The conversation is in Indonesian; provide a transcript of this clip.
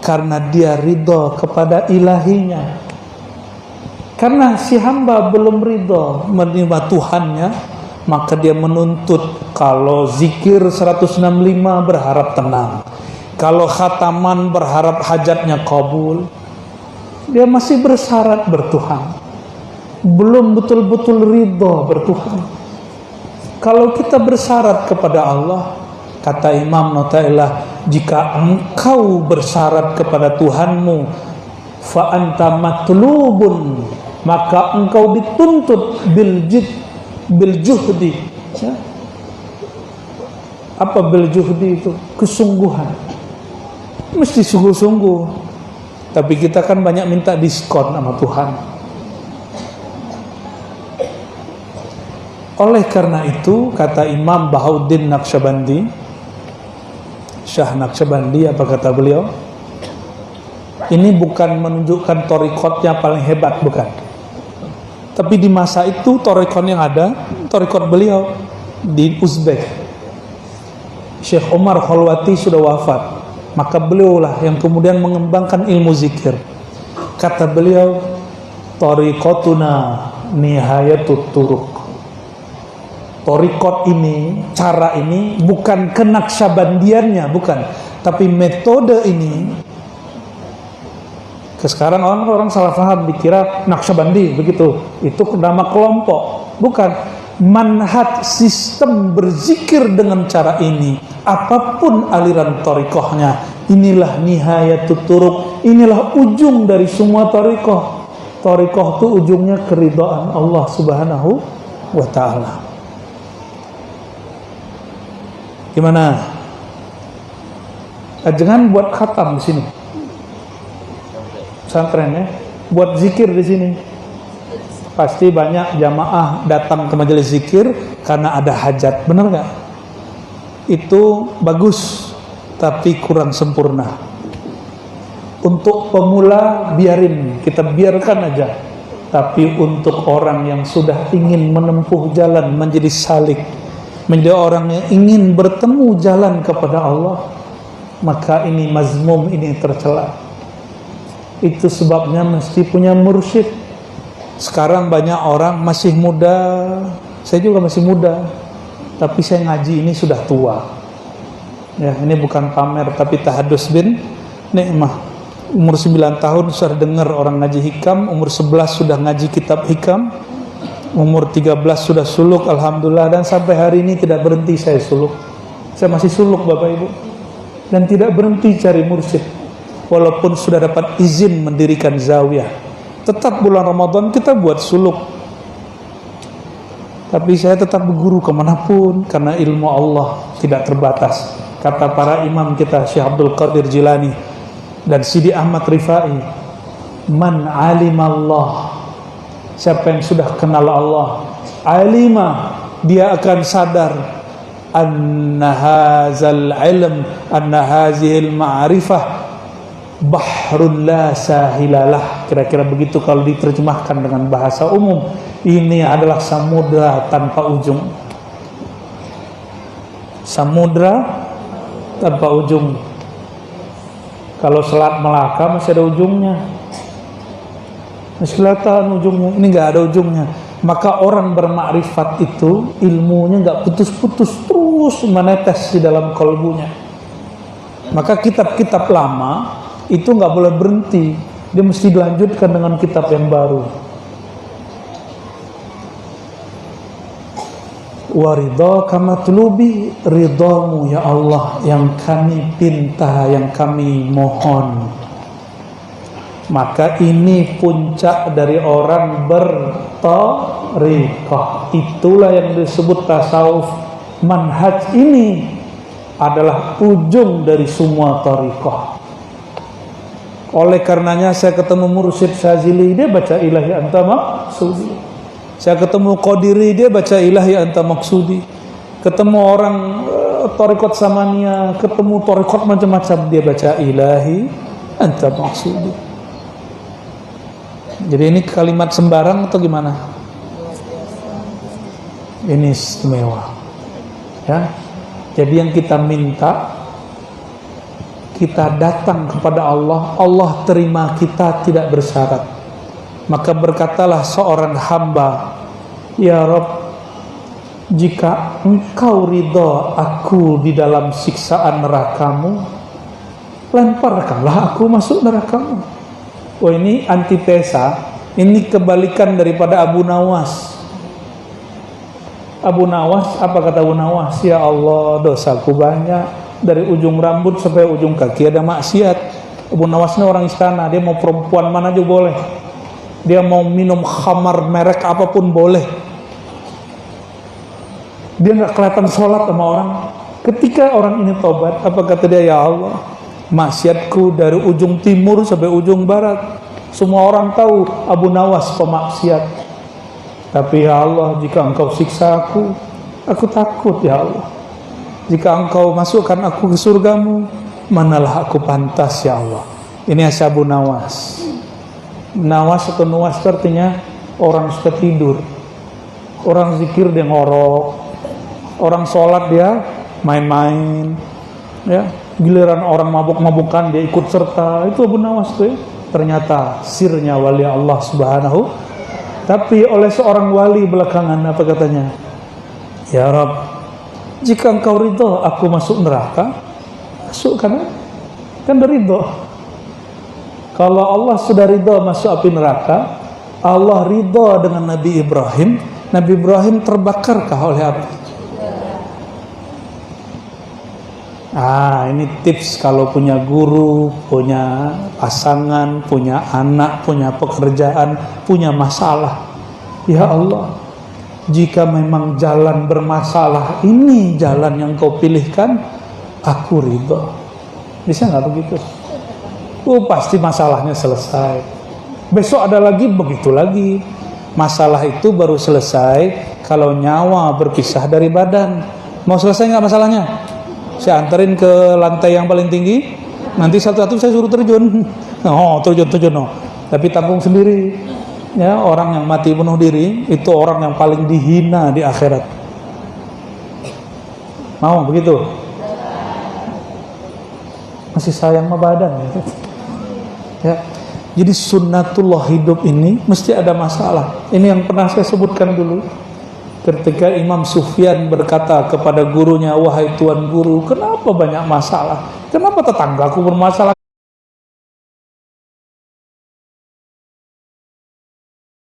karena dia ridho kepada ilahinya. Karena si hamba belum ridho menerima Tuhannya, maka dia menuntut kalau zikir 165 berharap tenang, kalau khataman berharap hajatnya kabul. Dia masih bersyarat bertuhan, belum betul-betul ridho bertuhan. Kalau kita bersyarat kepada Allah, kata Imam Notailah, jika engkau bersyarat kepada Tuhanmu, fa anta matlubun, maka engkau dituntut bil juhdi. Ya. Apa bil juhdi itu? Kesungguhan. Mesti sungguh-sungguh. Tapi kita kan banyak minta diskon sama Tuhan. Oleh karena itu, kata Imam Bahauddin Naqsyabandi, Syah Naqsyabandi, apa kata beliau? Ini bukan menunjukkan thariqatnya paling hebat, bukan. Tapi di masa itu thariqat yang ada, thariqat beliau di Uzbek. Syekh Umar Khalwati sudah wafat, maka beliaulah yang kemudian mengembangkan ilmu zikir. Kata beliau, thariqatuna nihayatut turuq. Thariqat ini, cara ini bukan kenaqsyabandiannya, bukan, tapi metode ini. Sekarang orang salah paham, dikira Naqsyabandi begitu, itu nama kelompok, bukan. Manhaj sistem berzikir dengan cara ini, apapun aliran thariqahnya, inilah nihayatut turuq, inilah ujung dari semua thariqah. Thariqah itu ujungnya keridhaan Allah Subhanahu wa ta'ala. Gimana? Jangan buat khatam di sini. Pesantren ya, buat zikir di sini. Pasti banyak jamaah datang ke majelis zikir karena ada hajat, benar nggak? Itu bagus, tapi kurang sempurna. Untuk pemula biarin, kita biarkan aja. Tapi untuk orang yang sudah ingin menempuh jalan menjadi salik, menjadi orang yang ingin bertemu jalan kepada Allah, maka ini mazmum, ini tercela. Itu sebabnya mesti punya mursyid. Sekarang banyak orang masih muda, saya juga masih muda, tapi saya ngaji ini sudah tua. Ya, ini bukan pamer, tapi tahadus bin nikmah. Umur 9 tahun sudah dengar orang ngaji hikam, umur 11 sudah ngaji kitab hikam, umur 13 sudah suluk, alhamdulillah, dan sampai hari ini tidak berhenti saya suluk. Saya masih suluk Bapak Ibu, dan tidak berhenti cari mursyid. Walaupun sudah dapat izin mendirikan zawiyah, tetap bulan Ramadan kita buat suluk. Tapi saya tetap berguru kemanapun, karena ilmu Allah tidak terbatas. Kata para imam kita, Syekh Abdul Qadir Jilani dan Sidi Ahmad Rifai, man alimallah, siapa yang sudah kenal Allah, alima, dia akan sadar, anna hazal ilm, anna hazihil ma'rifah bahrun la sahilalah. Kira-kira begitu kalau diterjemahkan dengan bahasa umum. Ini adalah samudra tanpa ujung. Samudra tanpa ujung. Kalau Selat Melaka masih ada ujungnya, masih kelihatan ujungnya. Ini nggak ada ujungnya. Maka orang bermakrifat itu ilmunya nggak putus-putus, terus menetes di dalam kalbunya. Maka kitab-kitab lama itu nggak boleh berhenti, dia mesti dilanjutkan dengan kitab yang baru. Waridho kamatlubi, ridhamu ya Allah yang kami pinta, yang kami mohon. Maka ini puncak dari orang berthariqah. Itulah yang disebut tasawuf. Manhaj ini adalah ujung dari semua thariqah. Oleh karenanya saya ketemu Mursyid Syazili, dia baca ilahi anta maksudi. Saya ketemu Qadiri, dia baca ilahi anta maksudi. Ketemu orang thariqat Samaniyah, ketemu thariqat macam-macam, dia baca ilahi anta maksudi. Jadi ini kalimat sembarang atau gimana? Ini istimewa. Ya. Jadi yang kita minta, kita datang kepada Allah, Allah terima kita tidak bersyarat. Maka berkatalah seorang hamba, ya Rabb, jika engkau ridha aku di dalam siksaan nerakamu, lemparkanlah aku masuk nerakamu. Oh, ini antitesa, ini kebalikan daripada Abu Nawas. Abu Nawas, apa kata Abu Nawas? Ya Allah, dosaku banyak, dari ujung rambut sampai ujung kaki ada maksiat. Abu Nawas ini orang istana, dia mau perempuan mana aja boleh, dia mau minum khamar merek apapun boleh, dia nggak kelihatan sholat sama orang. Ketika orang ini tobat, apa kata dia? Ya Allah, maksiatku dari ujung timur sampai ujung barat, semua orang tahu Abu Nawas pemaksiat. Tapi ya Allah, jika engkau siksa aku takut ya Allah. Jika engkau masukkan aku ke surgamu, manalah aku pantas ya Allah. Ini Abu Nawas. Nawas atau Nuwas artinya orang suka tidur, orang zikir dia ngorok, orang sholat dia main-main, ya. Giliran orang mabuk-mabukan dia ikut serta. Itu Abu Nawas tuh ya. Ternyata sirnya wali Allah Subhanahu. Tapi oleh seorang wali belakangan apa katanya? Ya Rabb, jika engkau ridho aku masuk neraka, masuk kan ridho. Kalau Allah sudah ridho masuk api neraka, Allah ridho dengan Nabi Ibrahim. Nabi Ibrahim terbakarkah oleh api? Ini tips kalau punya guru, punya pasangan, punya anak, punya pekerjaan, punya masalah. Ya Allah, jika memang jalan bermasalah, ini jalan yang kau pilihkan, aku ridho. Bisa nggak begitu? Pasti masalahnya selesai. Besok ada lagi, begitu lagi. Masalah itu baru selesai kalau nyawa berpisah dari badan. Mau selesai nggak masalahnya? Saya anterin ke lantai yang paling tinggi, nanti satu-satu saya suruh terjun. Terjun. Tapi tanggung sendiri. Ya, orang yang mati bunuh diri itu orang yang paling dihina di akhirat. Mau begitu? Masih sayang sama badan ya. Ya. Jadi sunnatullah hidup ini mesti ada masalah. Ini yang pernah saya sebutkan dulu. Ketika Imam Sufyan berkata kepada gurunya, wahai tuan guru, kenapa banyak masalah? Kenapa tetanggaku bermasalah?